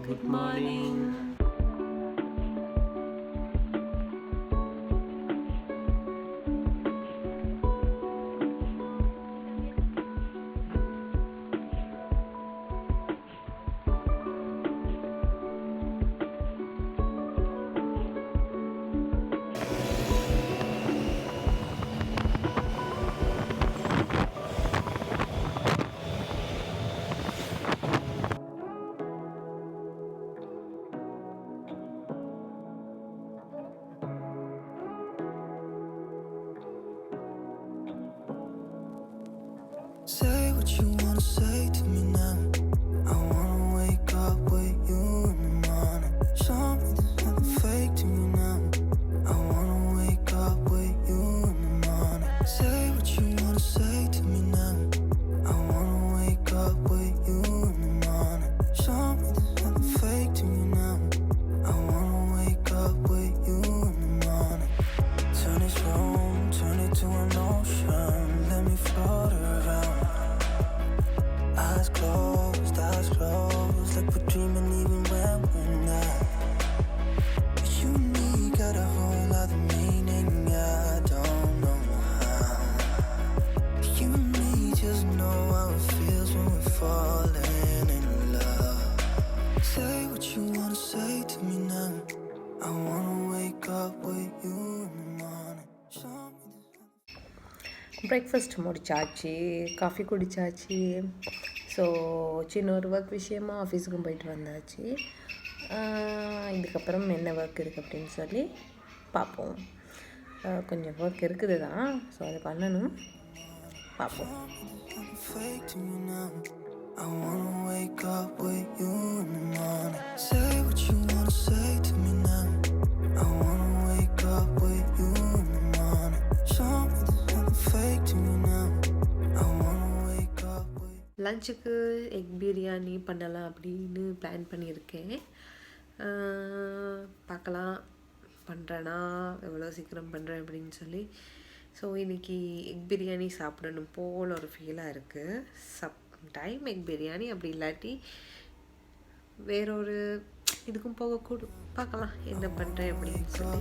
Good morning. Say what you wanna say to me now. I wanna wake up with you in the morning. Show me there's nothing fake to me now. I wanna wake up with you in the morning. Say what you wanna say to me now. I wanna wake up with you in the morning. Show me there's nothing fake to me now. I wanna wake up with you in the morning. Turn this room, turn it to an ocean. Let me float around. Eyes closed, like we're dreaming even when we're not. You and me got a whole other meaning, I don't know how. You and me just know how it feels when we're falling in love. Say what you wanna say to me now. I wanna wake up with you in the morning. Show me breakfast முடிச்சாச்சு, coffee குடித்தாச்சு. So சின்ன ஒரு work விஷயமாக ஆஃபீஸுக்கும் போயிட்டு வந்தாச்சு. இதுக்கப்புறம் என்ன work இருக்குது அப்படின்னு சொல்லி பார்ப்போம். கொஞ்சம் ஒர்க் இருக்குது தான், ஸோ அதை பண்ணணும். பார்ப்போம். fake to me now. I wanna wake up with you in the morning. Say what you wanna say to me now. I wanna wake up with you in the morning. Show me there's nothing fake to me now. I wanna wake up with. லஞ்சுக்கு egg biryani பண்ணலாம் அப்படின்னு plan பண்ணியிருக்கேன். பார்க்கலாம் பண்ணுறேன்னா எவ்வளோ சீக்கிரம் பண்ணுறேன் அப்படின்னு சொல்லி. ஸோ இன்றைக்கி எக் பிரியாணி சாப்பிடணும் போல் ஒரு ஃபீலாக இருக்குது. டைம் எக் பிரியாணி, அப்படி இல்லாட்டி வேறொரு இதுக்கும் போகக்கூடும். பார்க்கலாம் என்ன பண்ணுறேன் அப்படின்னு சொல்லி.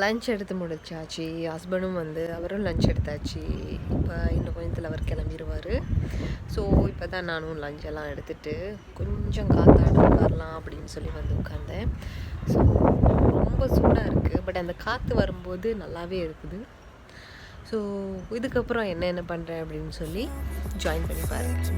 லன்ச் எடுத்து முடிச்சாச்சு. ஹஸ்பண்டும் அவரும் லன்ச் எடுத்தாச்சு. இப்போ இன்னும் கொஞ்சத்தில் அவர் கிளம்பிடுவார். ஸோ இப்போ தான் நானும் லஞ்செல்லாம் எடுத்துகிட்டு கொஞ்சம் காற்றாட வரலாம் அப்படின்னு சொல்லி உட்காந்தேன். ஸோ ரொம்ப சூடாக இருக்குது, பட் அந்த காற்று வரும்போது நல்லாவே இருக்குது. ஸோ இதுக்கப்புறம் என்ன பண்ணுறேன் அப்படின்னு சொல்லி ஜாயின் பண்ணி பாருங்கள்.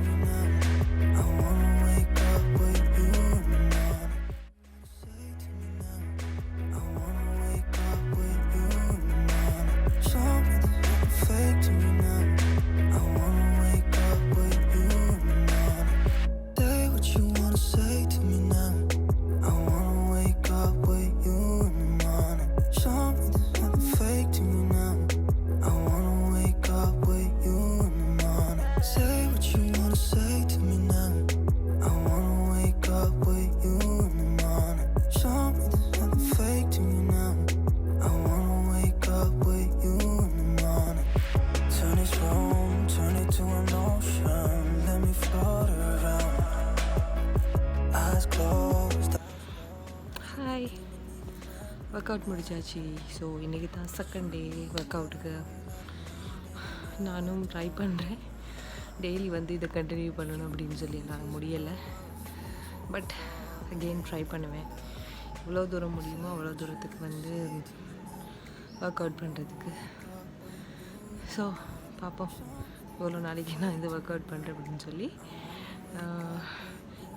ஒர்க் அவுட் முடிச்சாச்சு. ஸோ இன்றைக்கி தான் செகண்ட் டே ஒர்க் அவுட்டுக்கு. நானும் ட்ரை பண்ணுறேன் டெய்லி இதை கண்டினியூ பண்ணணும் அப்படின்னு சொல்லி. நான் முடியலை, பட் அகெயின் ட்ரை பண்ணுவேன். எவ்வளோ தூரம் முடியுமோ அவ்வளோ தூரத்துக்கு ஒர்க் அவுட் பண்ணுறதுக்கு. ஸோ பார்ப்போம் இவ்வளோ நாளைக்கு நான் இது ஒர்க் அவுட் பண்ணுறேன் அப்படின்னு சொல்லி.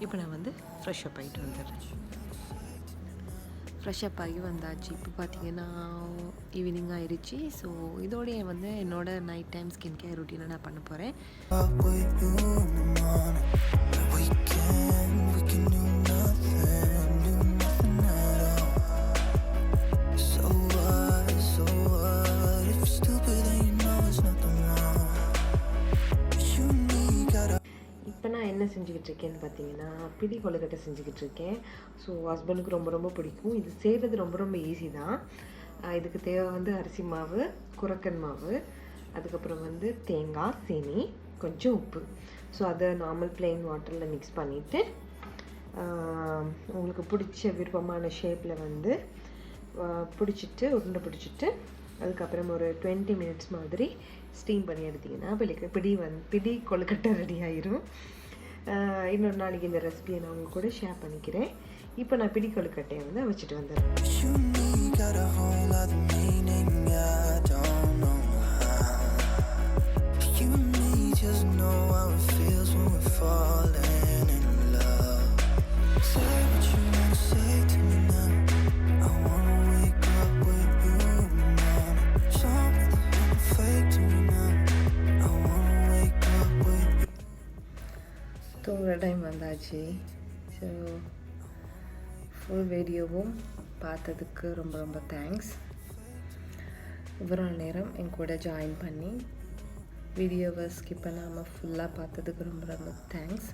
இப்போ நான் வந்து ஃப்ரெஷ் அப் ஆகிட்டு வந்துடுறேன். ஃப்ரெஷ் அப் ஆகி வந்தாச்சு. இப்போ பார்த்தீங்கன்னா ஈவினிங் ஆயிடுச்சு. ஸோ இதோடைய வந்து என்னோட நைட் டைம் ஸ்கின் கேர் ரொட்டீனை நான் பண்ண போகிறேன். இப்போ நான் என்ன செஞ்சுக்கிட்டு இருக்கேன்னு பார்த்தீங்கன்னா பிடி கொழுக்கட்டை செஞ்சுக்கிட்டு இருக்கேன். ஸோ ஹஸ்பண்டுக்கு ரொம்ப ரொம்ப பிடிக்கும். இது செய்கிறது ரொம்ப ரொம்ப ஈஸி தான். இதுக்கு தேவை வந்து அரிசி மாவு, குரக்கன் மாவு, அதுக்கப்புறம் வந்து தேங்காய், சீனி, கொஞ்சம் உப்பு. ஸோ அதை நார்மல் பிளெயின் வாட்டரில் மிக்ஸ் பண்ணிவிட்டு உங்களுக்கு பிடிச்ச விருப்பமான ஷேப்பில் வந்து பிடிச்சிட்டு உருண்டை பிடிச்சிட்டு அதுக்கப்புறம் ஒரு 20 மினிட்ஸ் மாதிரி ஸ்டீம் பண்ணி எடுத்திங்கன்னா பிடி கொழுக்கட்டை ரெடி ஆயிரும். இன்னொரு நாளைக்கு இந்த ரெசிபியை நான் உங்க கூட ஷேர் பண்ணிக்கிறேன். இப்போ நான் பிடி கொழுக்கட்டையை வந்து வச்சுட்டு வந்துடுறேன். தூங்குற டைம் வந்தாச்சு. ஸோ ஃபுல் வீடியோவும் பார்த்ததுக்கு ரொம்ப ரொம்ப தேங்க்ஸ். இவ்வளோ நேரம் என் கூட ஜாயின் பண்ணி வீடியோவை ஸ்கிப் பண்ணாமல் ஃபுல்லாக பார்த்ததுக்கு ரொம்ப ரொம்ப தேங்க்ஸ்.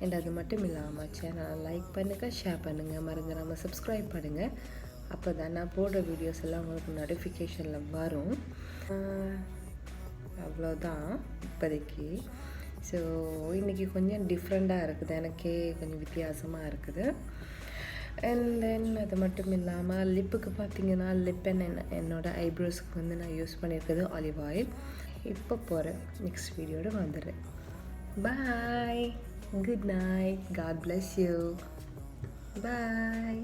அண்ட் அது மட்டும் இல்லாமல் சேனலை லைக் பண்ணுங்கள், ஷேர் பண்ணுங்கள், மறந்துடாமல் சப்ஸ்கிரைப் பண்ணுங்கள். அப்போ தான் நான் போடுற வீடியோஸ் எல்லாம் உங்களுக்கு நோட்டிஃபிகேஷனில் வரும். அவ்வளோதான் இப்போதைக்கு. ஸோ இன்றைக்கி கொஞ்சம் டிஃப்ரெண்ட்டாக இருக்குது, எனக்கே கொஞ்சம் வித்தியாசமாக இருக்குது. அண்ட் தென் அது மட்டும் இல்லாமல் லிப்புக்கு பார்த்தீங்கன்னா லிப் என்னோடய ஐப்ரோஸ்க்கு வந்து நான் யூஸ் பண்ணியிருக்கிறது ஆலிவ் ஆயில். இப்போ போகிறேன், நெக்ஸ்ட் வீடியோட வந்துடுறேன். Bye, good night, God bless you, bye.